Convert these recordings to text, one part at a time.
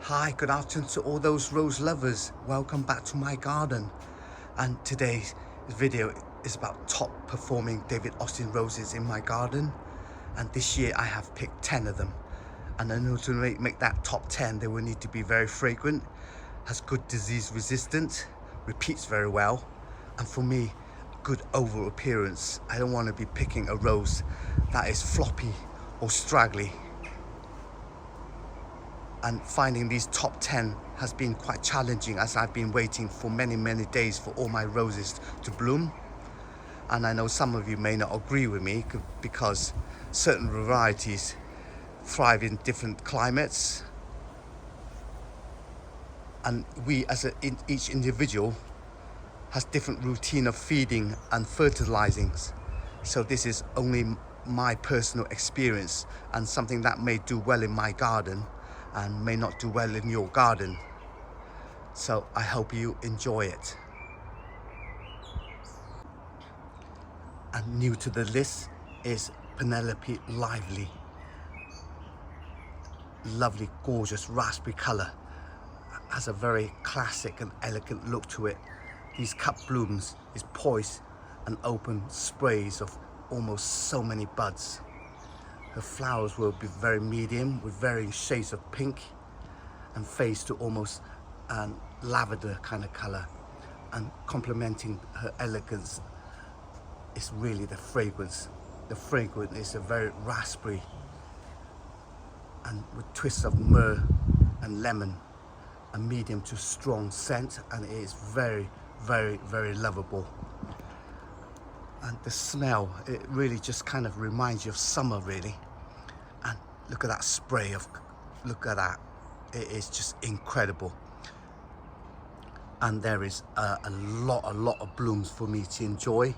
Hi, good afternoon to all those rose lovers. Welcome back to my garden. And today's video is about top performing David Austin roses in my garden. And this year I have picked 10 of them. And in order to make that top 10, they will need to be very fragrant, has good disease resistance, repeats very well. And for me, good overall appearance. I don't want to be picking a rose that is floppy or straggly. And finding these top 10 has been quite challenging, as I've been waiting for many days for all my roses to bloom. And I know some of you may not agree with me because certain varieties thrive in different climates. And we as each individual has different routine of feeding and fertilizing. So this is only my personal experience and something that may do well in my garden and may not do well in your garden. So I hope you enjoy it. And new to the list is Penelopey Lively. Lovely, gorgeous raspberry color. Has a very classic and elegant look to it. These cut blooms is poised and open sprays of almost so many buds. Her flowers will be very medium with varying shades of pink and fades to almost lavender kind of color. And complementing her elegance is really the fragrance. The fragrance is a very raspberry and with twists of myrrh and lemon. A medium to strong scent, and it is very lovable. And the smell, it really just kind of reminds you of summer, really. And look at that spray of, look at that. It is just incredible. And there is a lot of blooms for me to enjoy,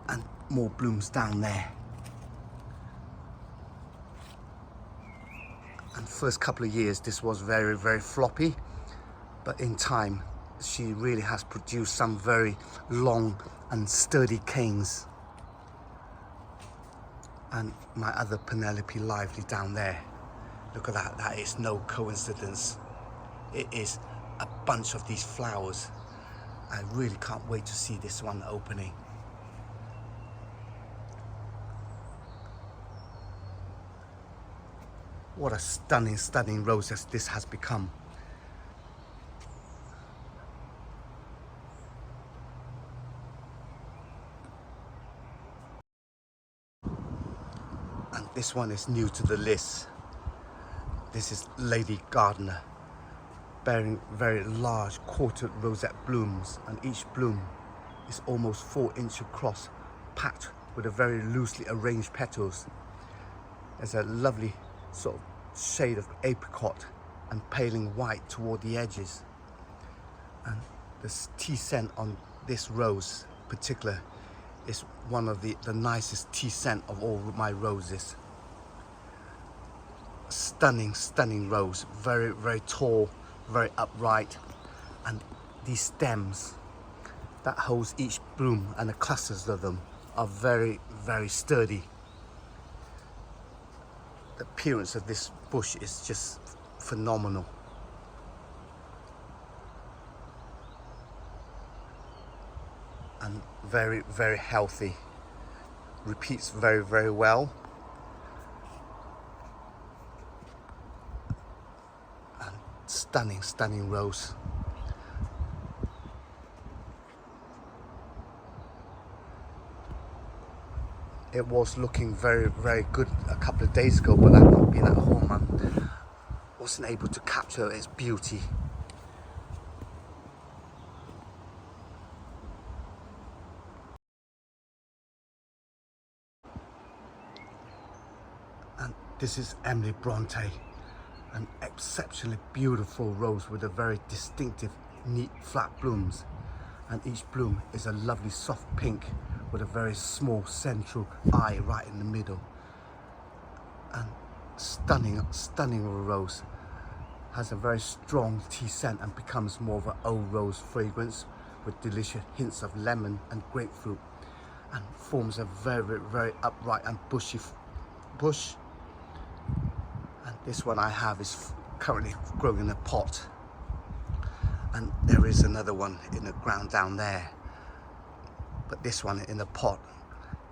and more blooms down there. And first couple of years, this was very floppy, but in time, she really has produced some very long and sturdy canes. And my other Penelopey Lively down there, look at that, that is no coincidence. It is a bunch of these flowers. I really can't wait to see this one opening. What a stunning rose this has become. And this one is new to the list. This is Lady Gardener, bearing very large quartered rosette blooms, and each bloom is almost 4 inches across, packed with a very loosely arranged petals. There's a lovely sort of shade of apricot and paling white toward the edges. And the tea scent on this rose in particular is one of the nicest tea scent of all my roses. Stunning rose, very tall, very upright, and these stems that holds each bloom and the clusters of them are very sturdy. The appearance of this bush is just phenomenal. And very healthy. Repeats very well. And stunning rose. It was looking very good a couple of days ago, but I've not been at home and wasn't able to capture its beauty. And this is Emily Bronte, an exceptionally beautiful rose with a very distinctive, neat, flat blooms. And each bloom is a lovely soft pink with a very small central eye right in the middle. And stunning rose. Has a very strong tea scent and becomes more of an old rose fragrance with delicious hints of lemon and grapefruit, and forms a very upright and bushy bush. And this one I have is currently growing in a pot, and there is another one in the ground down there, but this one in the pot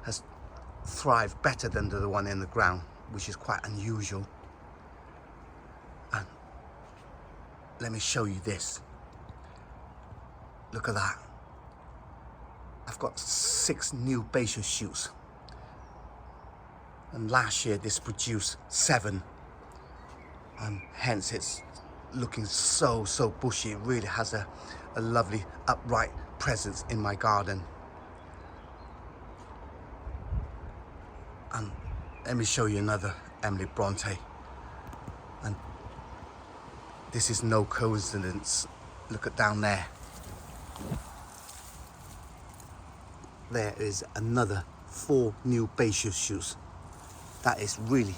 has thrived better than the one in the ground, which is quite unusual. And let me show you this. Look at that. I've got 6 new basil shoots, and last year this produced 7, and hence it's looking so bushy. It really has a lovely upright presence in my garden. And let me show you another Emily Bronte, and this is no coincidence. Look at down there. There is another 4 new basil shoots. That is really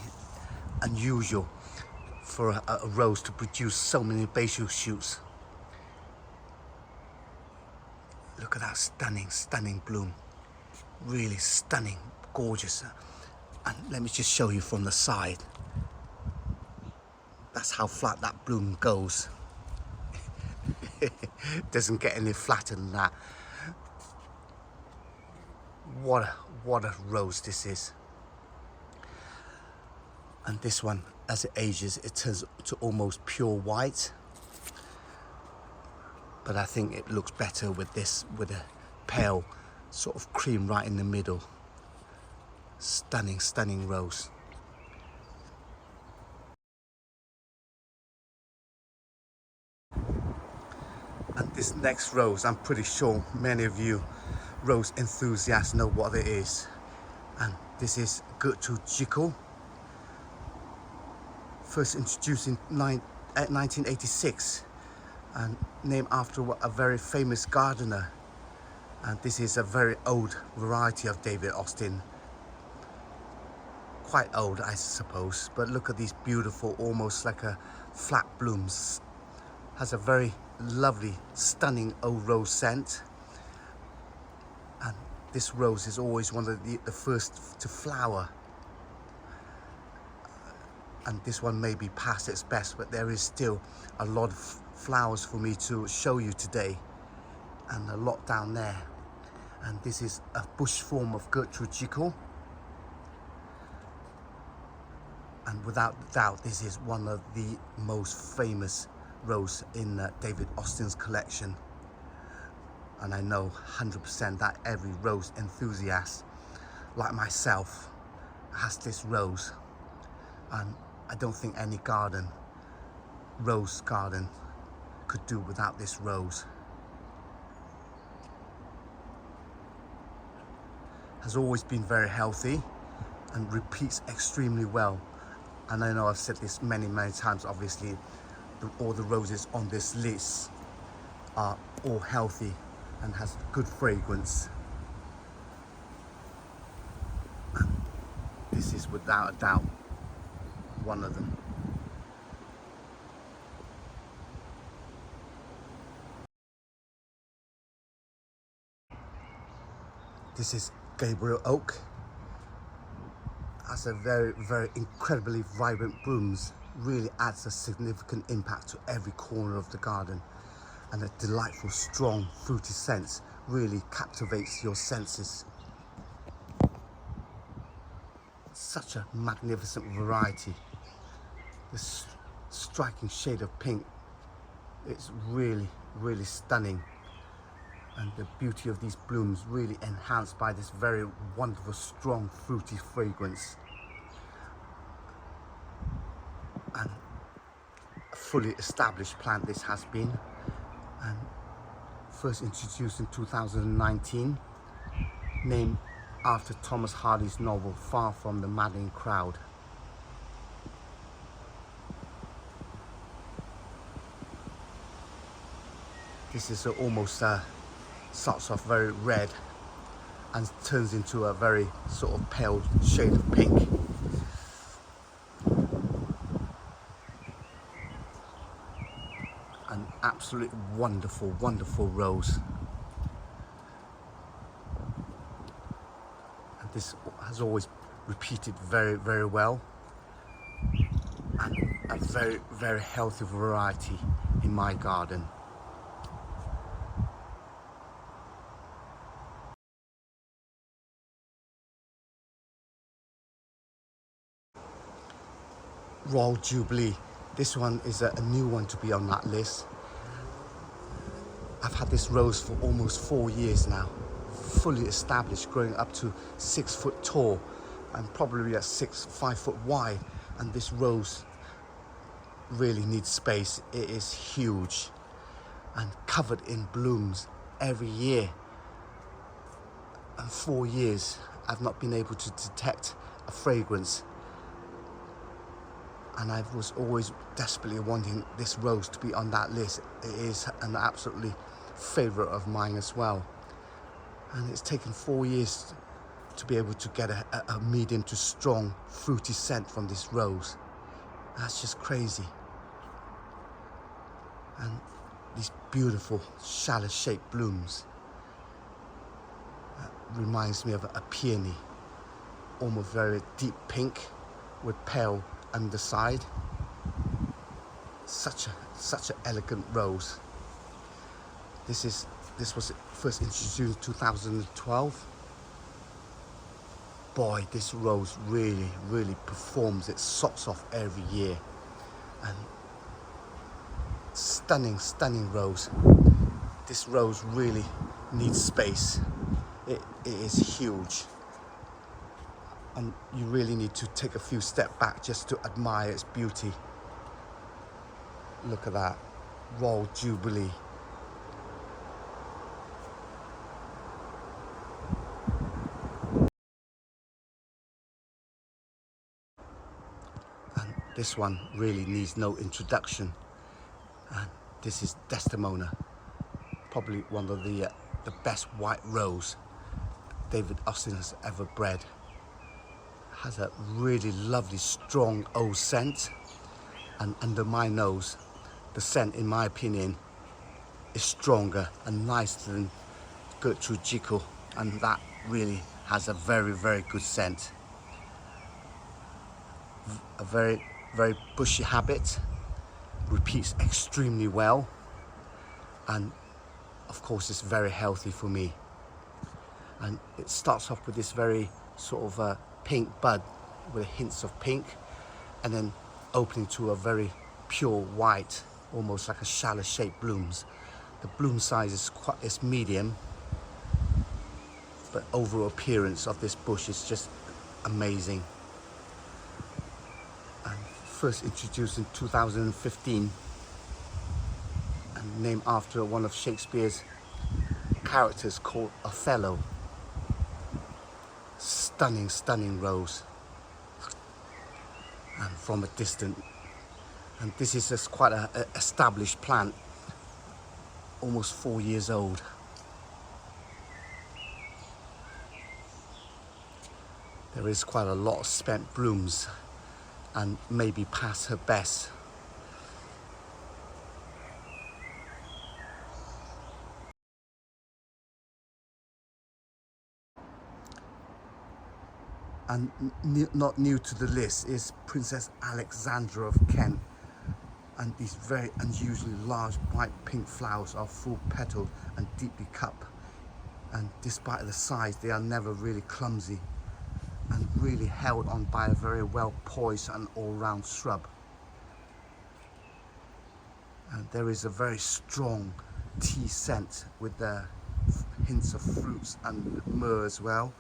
unusual for a rose to produce so many basil shoots. Look at that stunning bloom. Really stunning, gorgeous. And let me just show you from the side. That's how flat that bloom goes. Doesn't get any flatter than that. What a rose this is. And this one, as it ages, it turns to almost pure white. But I think it looks better with this, with a pale sort of cream right in the middle. Stunning rose. And this next rose, I'm pretty sure many of you rose enthusiasts know what it is. And this is Gertrude Jekyll. First introduced in 1986 and named after a very famous gardener. And this is a very old variety of David Austin. Quite old, I suppose, but look at these beautiful, almost like a flat blooms. Has a very lovely, stunning old rose scent. And this rose is always one of the first to flower. And this one may be past its best, but there is still a lot of flowers for me to show you today, and a lot down there. And this is a bush form of Gertrude Jekyll. And without doubt, this is one of the most famous rose in David Austin's collection. And I know 100% that every rose enthusiast, like myself, has this rose. And I don't think any rose garden could do without this rose. Has always been very healthy and repeats extremely well. And I know I've said this many times, obviously, all the roses on this list are all healthy and has good fragrance. And this is without a doubt one of them. This is Gabriel Oak. Has a very incredibly vibrant blooms. Really adds a significant impact to every corner of the garden, and a delightful, strong, fruity scent really captivates your senses. Such a magnificent variety. This striking shade of pink, it's really stunning, and the beauty of these blooms really enhanced by this very wonderful, strong, fruity fragrance. And a fully established plant this has been, and first introduced in 2019, named after Thomas Hardy's novel Far From the Madding Crowd. This is almost starts off very red and turns into a very sort of pale shade of pink. An absolutely wonderful rose. And this has always repeated very well. And a a very, very healthy variety in my garden. Royal Jubilee. This one is a new one to be on that list. I've had this rose for almost 4 years now. Fully established, growing up to 6 foot tall and probably at 5 foot wide. And this rose really needs space. It is huge and covered in blooms every year. And 4 years I've not been able to detect a fragrance. And I was always desperately wanting this rose to be on that list. It is an absolutely favourite of mine as well. And it's taken 4 years to be able to get a medium to strong fruity scent from this rose. That's just crazy. And these beautiful shallow shaped blooms reminds me of a peony, almost very deep pink with pale underside. Such an elegant rose. This was first introduced in 2012. Boy, this rose really performs its socks off every year. And stunning rose. This rose really needs space. It is huge. And you really need to take a few steps back just to admire its beauty. Look at that, Royal Jubilee. And this one really needs no introduction. And this is Desdemona, probably one of the best white rose David Austin has ever bred. Has a really lovely strong old scent, and under my nose the scent, in my opinion, is stronger and nicer than Gertrude Jekyll, and that really has a very good scent. A very bushy habit, repeats extremely well, and of course it's very healthy for me. And it starts off with this very sort of pink bud with hints of pink, and then opening to a very pure white, almost like a shallow shaped blooms. The bloom size is medium, but overall appearance of this bush is just amazing. And first introduced in 2015 and named after one of Shakespeare's characters called Othello. Stunning rose, and from a distance. And this is just quite an established plant, almost 4 years old. There is quite a lot of spent blooms and maybe past her best. And not new to the list is Princess Alexandra of Kent. And these very unusually large bright pink flowers are full petaled and deeply cupped. And despite the size, they are never really clumsy and really held on by a very well poised and all-round shrub. And there is a very strong tea scent with the hints of fruits and myrrh as well,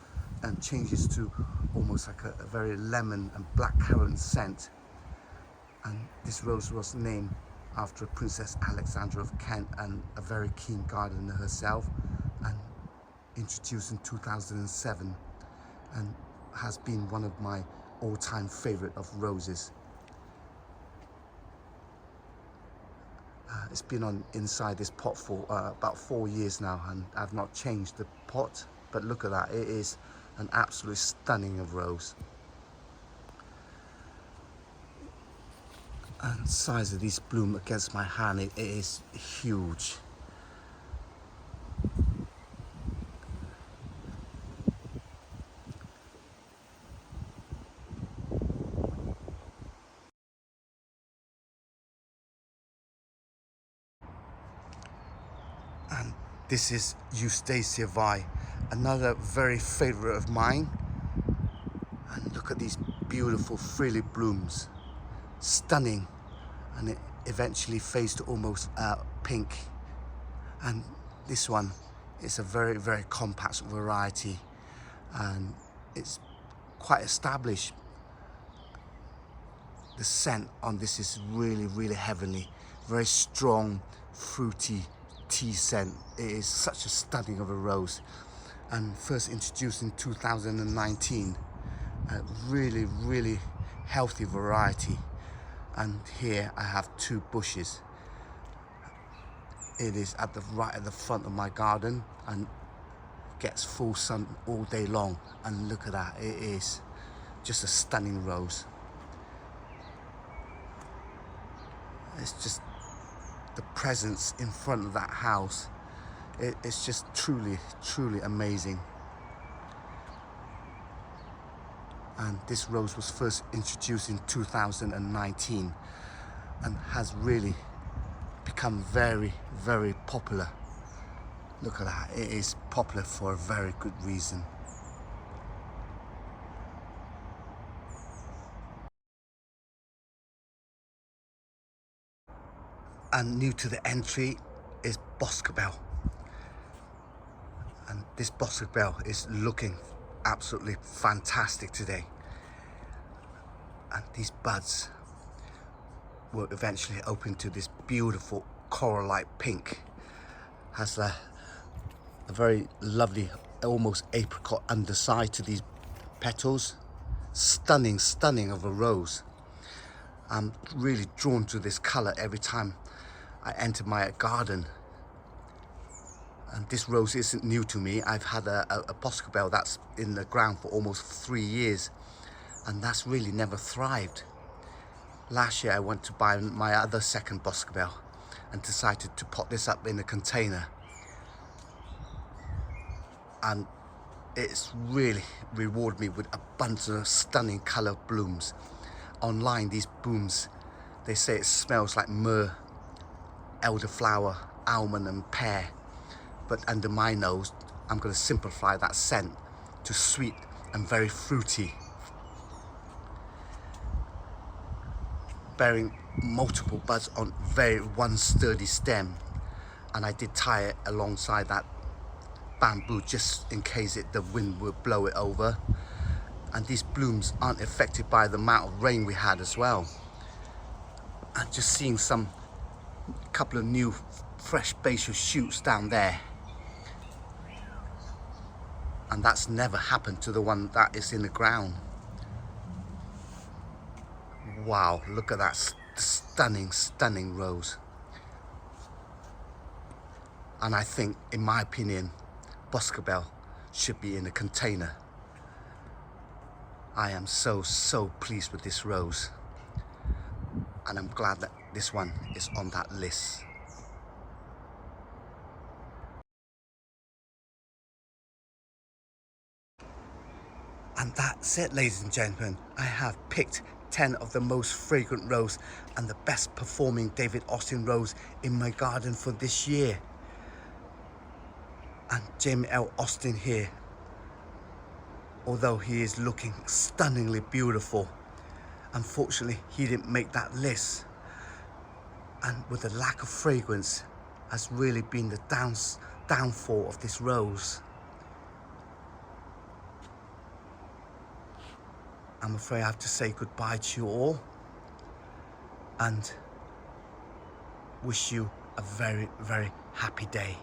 and changes to almost like a very lemon and blackcurrant scent. And this rose was named after Princess Alexandra of Kent, and a very keen gardener herself, and introduced in 2007, and has been one of my all-time favorite of roses. It's been on inside this pot for about 4 years now, and I've not changed the pot, but look at that, it is an absolutely stunning of rose. And the size of this bloom against my hand, it is huge. This is Eustacia Vye, another very favorite of mine. And look at these beautiful frilly blooms, stunning, and it eventually fades to almost pink. And this one is a very, very compact variety, and it's quite established. The scent on this is really, really heavenly, very strong, fruity tea scent. It is such a stunning of a rose, and first introduced in 2019. A really, really healthy variety. And here I have 2 bushes. It is right at the front of my garden and gets full sun all day long. And look at that, it is just a stunning rose. It's just the presence in front of that house. It's just truly, truly amazing. And this rose was first introduced in 2019 and has really become very, very popular. Look at that, it is popular for a very good reason. And new to the entry is Boscobel. And this Boscobel is looking absolutely fantastic today. And these buds will eventually open to this beautiful coral-like pink. Has a very lovely, almost apricot underside to these petals. Stunning, stunning of a rose. I'm really drawn to this color every time I enter my garden. And this rose isn't new to me. I've had a Boscobel that's in the ground for almost 3 years, and that's really never thrived. Last year I went to buy my other second Boscobel and decided to pot this up in a container. And it's really rewarded me with a bunch of stunning color blooms. Online, these blooms, they say it smells like myrrh, elderflower, almond and pear. But under my nose, I'm going to simplify that scent to sweet and very fruity. Bearing multiple buds on one sturdy stem. And I did tie it alongside that bamboo just in case the wind would blow it over. And these blooms aren't affected by the amount of rain we had as well. And just seeing couple of new fresh basal shoots down there. And that's never happened to the one that is in the ground. Wow, look at that stunning, stunning rose. And I think, in my opinion, Boscobel should be in a container. I am so, so pleased with this rose. And I'm glad that this one is on that list. And that's it, ladies and gentlemen. I have picked 10 of the most fragrant rose and the best performing David Austin rose in my garden for this year. And James L. Austin here, although he is looking stunningly beautiful, unfortunately he didn't make that list. And with the lack of fragrance has really been the downfall of this rose. I'm afraid I have to say goodbye to you all and wish you a very, very happy day.